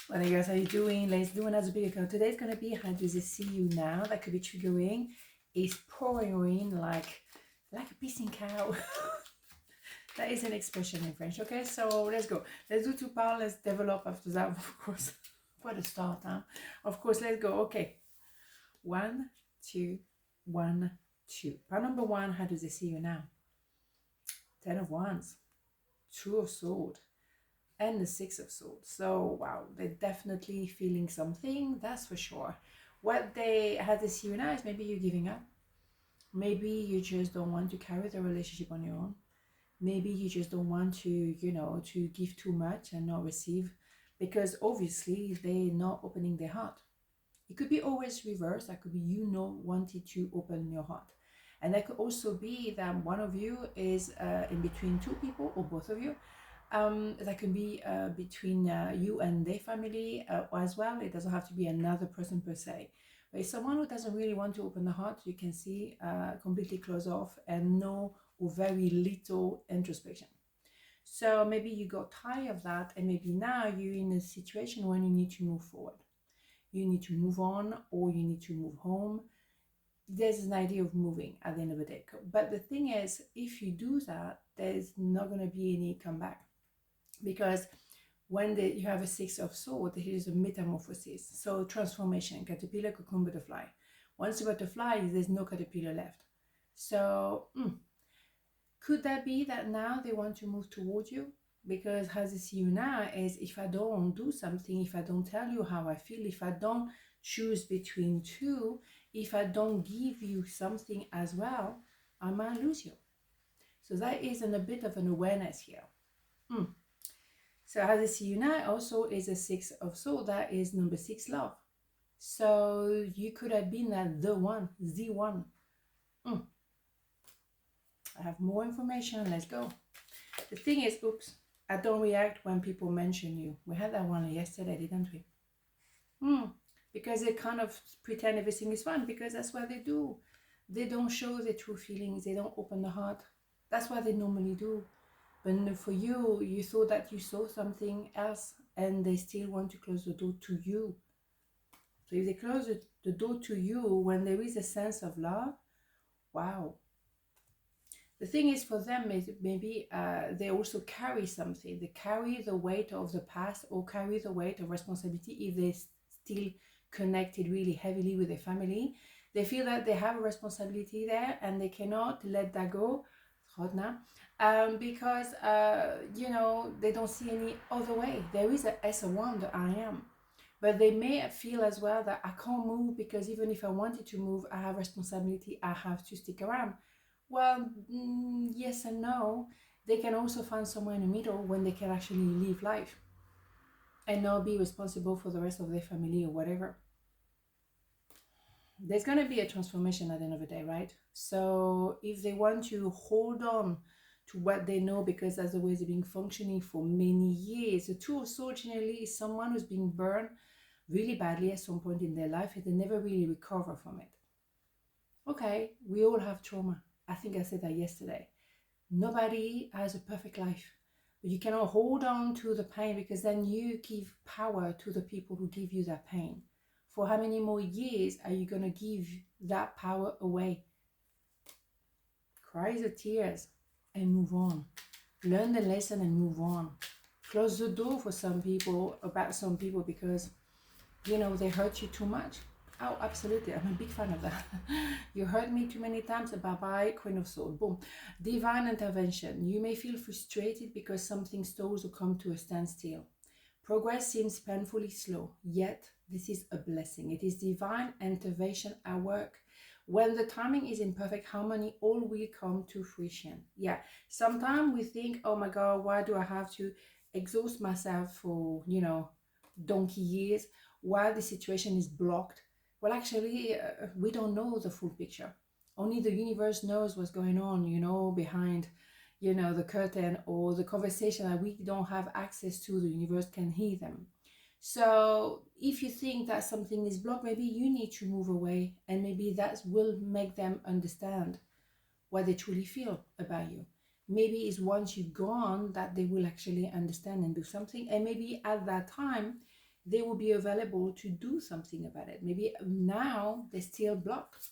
What are you guys, how you doing? Let's do another big account. Today's gonna be how do they see you now? That could be triggering. Is pouring like a pissing cow. That is an expression in French. Okay, so let's go. Let's do 2 parts. Let's develop after that, of course. What a start, huh? Of course, let's go. Okay. 1, 2, 1, 2. Part number 1, how do they see you now? 10 of Wands, 2 of Swords, and the 6 of Swords. So wow, they're definitely feeling something, that's for sure. What they had to see you now is maybe you're giving up. Maybe you just don't want to carry the relationship on your own. Maybe you just don't want to, to give too much and not receive, because obviously they're not opening their heart. It could be always reversed. That could be wanted to open your heart. And that could also be that one of you is in between 2 people, or both of you. That could be between you and their family as well. It doesn't have to be another person per se. But it's someone who doesn't really want to open the heart. You can see completely close off and no or very little introspection. So maybe you got tired of that, and maybe now you're in a situation when you need to move forward. You need to move on, or you need to move home. There's an idea of moving at the end of the day. But the thing is, if you do that, there's not going to be any comeback. Because when you have a 6 of Swords, there is a metamorphosis. So transformation, caterpillar, cocoon, butterfly. Once the butterfly, there's no caterpillar left. So could that be that now they want to move towards you? Because how they see you now is, if I don't do something, if I don't tell you how I feel, if I don't choose between 2, if I don't give you something as well, I might lose you. So that is a bit of an awareness here. So how they see you now also is a 6 of Swords. That is number 6, love. So you could have been the one. I have more information. Let's go. The thing is, oops, I don't react when people mention you. We had that one yesterday, didn't we? Because they kind of pretend everything is fine, because that's what they do. They don't show their true feelings. They don't open the heart. That's what they normally do. But for you, you thought that you saw something else, and they still want to close the door to you. So if they close the door to you when there is a sense of love, wow. The thing is, for them, maybe they also carry something. They carry the weight of the past, or carry the weight of responsibility if they're still connected really heavily with their family. They feel that they have a responsibility there, and they cannot let that go. Hot now. Because they don't see any other way. There is a S of Wand, the I am, but they may feel as well that I can't move, because even if I wanted to move, I have responsibility, I have to stick around. Well, yes and no. They can also find somewhere in the middle when they can actually live life and not be responsible for the rest of their family or whatever. There's going to be a transformation at the end of the day, right? So if they want to hold on to what they know, because that's the way they've been functioning for many years. The 2 of Swords generally is someone who's been burned really badly at some point in their life, and they never really recover from it. Okay, we all have trauma. I think I said that yesterday. Nobody has a perfect life, but you cannot hold on to the pain, because then you give power to the people who give you that pain. For how many more years are you going to give that power away? Cry the tears and move on. Learn the lesson and move on. Close the door for some people, because, they hurt you too much. Oh, absolutely. I'm a big fan of that. You hurt me too many times. Bye-bye, Queen of Swords. Boom. Divine intervention. You may feel frustrated because something stalls or come to a standstill. Progress seems painfully slow, yet this is a blessing. It is divine intervention at work. When the timing is in perfect harmony, all will come to fruition. Yeah, sometimes we think, oh my God, why do I have to exhaust myself for, donkey years while the situation is blocked? Well, actually, we don't know the full picture. Only the universe knows what's going on, behind, the curtain, or the conversation that we don't have access to. The universe can hear them. So if you think that something is blocked, maybe you need to move away, and maybe that will make them understand what they truly feel about you. Maybe it's once you're gone that they will actually understand and do something. And maybe at that time, they will be available to do something about it. Maybe now they're still blocked.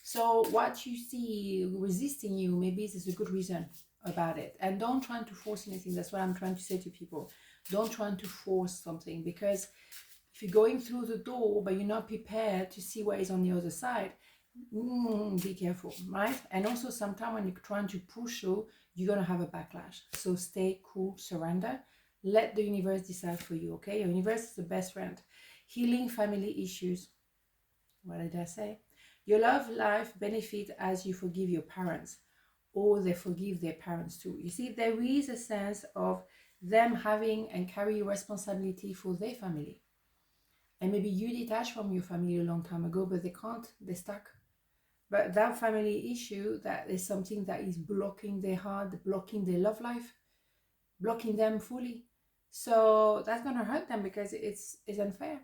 So what you see resisting you, maybe this is a good reason about it. And don't try to force anything. That's what I'm trying to say to people. Don't try to force something, because if you're going through the door but you're not prepared to see what is on the other side, be careful, right? And also sometimes when you're trying to push through, you're going to have a backlash. So stay cool, surrender. Let the universe decide for you, okay? Your universe is the best friend. Healing family issues. What did I say? Your love life benefit as you forgive your parents, or they forgive their parents too. You see, there is a sense of them having and carrying responsibility for their family. And maybe you detached from your family a long time ago, but they can't, they're stuck. But that family issue, that is something that is blocking their heart, blocking their love life, blocking them fully. So that's going to hurt them, because it's unfair.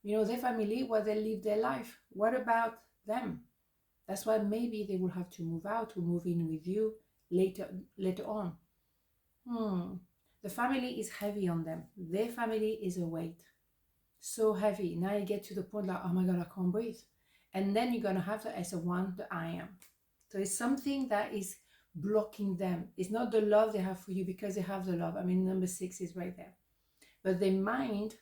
You know, their family, where they live their life. What about them? That's why maybe they will have to move out or move in with you later on. The family is heavy on them. Their family is a weight. So heavy. Now you get to the point like, oh my God, I can't breathe. And then you're going to have the S1, the I am. So it's something that is blocking them. It's not the love they have for you, because they have the love. I mean, number 6 is right there. But their mind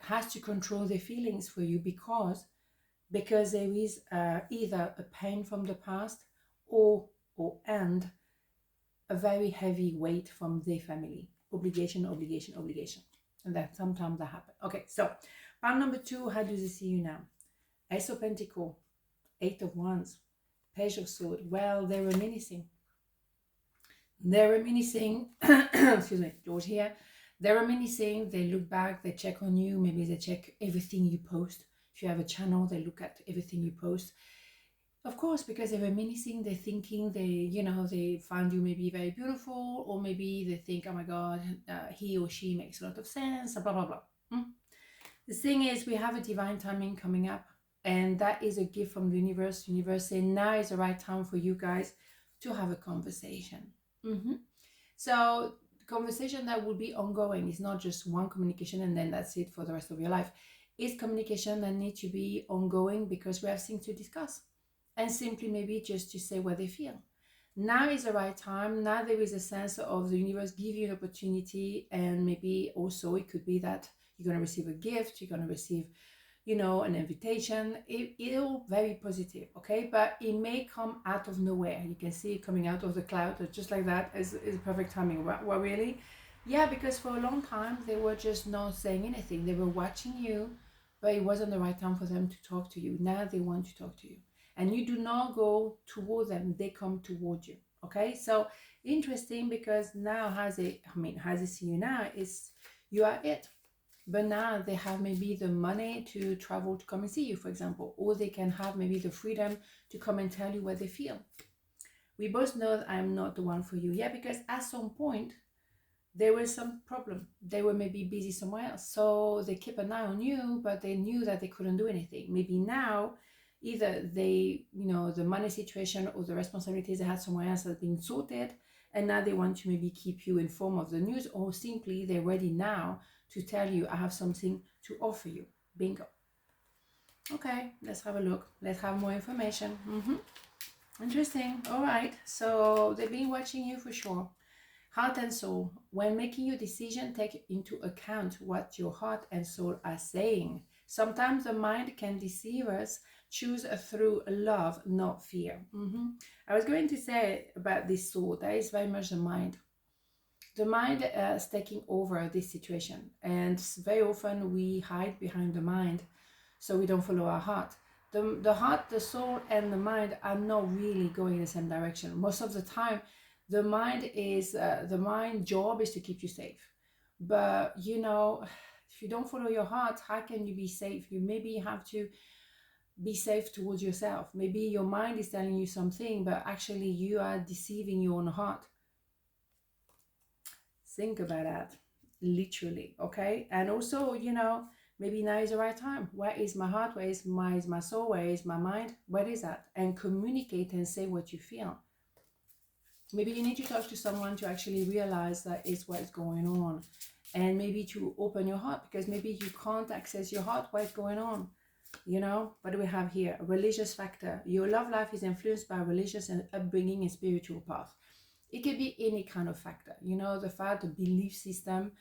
has to control their feelings for you, because there is either a pain from the past and a very heavy weight from their family. Obligation. And that sometimes that happens. Okay, so part number 2, how do they see you now? Ace of Pentacles, 8 of Wands, Page of Swords. Well, they're reminiscing. Excuse me, George here. They're reminiscing, they look back, they check on you, maybe they check everything you post. If you have a channel, they look at everything you post. Of course, because they're reminiscing, they're thinking, they find you maybe very beautiful, or maybe they think, oh my God, he or she makes a lot of sense, blah, blah, blah. The thing is, we have a divine timing coming up, and that is a gift from the universe. The universe saying now is the right time for you guys to have a conversation. So conversation that will be ongoing. It's not just one communication and then that's it for the rest of your life. It's communication that needs to be ongoing, because we have things to discuss, and simply maybe just to say what they feel. Now is the right time. Now there is a sense of the universe give you an opportunity, and maybe also it could be that you're going to receive a gift, you're going to receive, an invitation. It'll very positive, okay? But it may come out of nowhere. You can see it coming out of the cloud, just like that is perfect timing. Well, really? Yeah, because for a long time, they were just not saying anything. They were watching you, but it wasn't the right time for them to talk to you. Now they want to talk to you. And you do not go toward them, they come toward you, okay? So interesting, because now how they see you now is you are it. But now they have maybe the money to travel to come and see you, for example, or they can have maybe the freedom to come and tell you what they feel. We both know that I'm not the one for you. Yeah, because at some point, there was some problem. They were maybe busy somewhere else. So they kept an eye on you, but they knew that they couldn't do anything. Maybe now, either they, the money situation or the responsibilities they had somewhere else has been sorted, and now they want to maybe keep you informed of the news, or simply they're ready now to tell you, I have something to offer you. Bingo. Okay, let's have a look. Let's have more information. Interesting. All right. So they've been watching you for sure. Heart and soul. When making your decision, take into account what your heart and soul are saying. Sometimes the mind can deceive us. Choose through love, not fear. I was going to say about this soul, that is very much the mind. The mind is taking over this situation, and very often we hide behind the mind so we don't follow our heart. The heart, the soul, and the mind are not really going in the same direction. Most of the time, the mind job is to keep you safe. But if you don't follow your heart, how can you be safe? You maybe have to be safe towards yourself. Maybe your mind is telling you something, but actually you are deceiving your own heart. Think about that, literally, okay? And also, maybe now is the right time. Where is my heart? Where is my soul? Where is my mind? Where is that? And communicate and say what you feel. Maybe you need to talk to someone to actually realize that is what's going on. and maybe to open your heart, because maybe you can't access your heart. What's going on? You know, what do we have here? A religious factor. Your love life is influenced by religious and upbringing and spiritual path. It could be any kind of factor, you know, the fact, the belief system.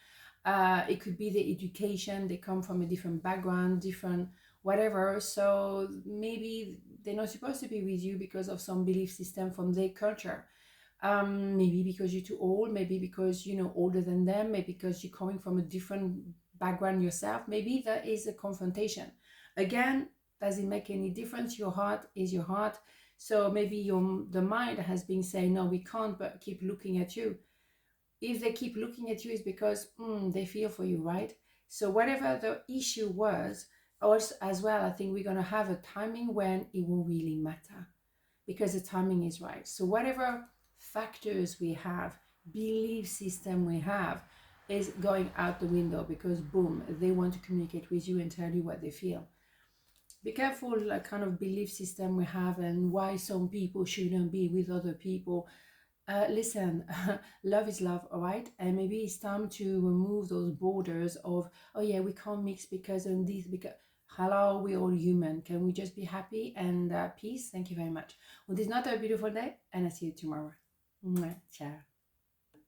It could be the education. They come from a different background, different whatever. So maybe they're not supposed to be with you because of some belief system from their culture. Maybe because you're too old, maybe because you know older than them, maybe because you're coming from a different background yourself. Maybe there is a confrontation. Again, does it make any difference? Your heart is your heart. So maybe the mind has been saying no, we can't, but keep looking at you. If they keep looking at you, it's because they feel for you, right? So whatever the issue was, also as well, I think we're going to have a timing when it will really matter, because the timing is right. So whatever factors we have, belief system we have, is going out the window, because boom, they want to communicate with you and tell you what they feel. Be careful like kind of belief system we have and why some people shouldn't be with other people. Listen, love is love, all right? And maybe it's time to remove those borders of, oh yeah, we can't mix because of this, because hello, we're all human. Can we just be happy and peace? Thank you very much. Well, this is not a beautiful day, and I'll see you tomorrow. Ciao.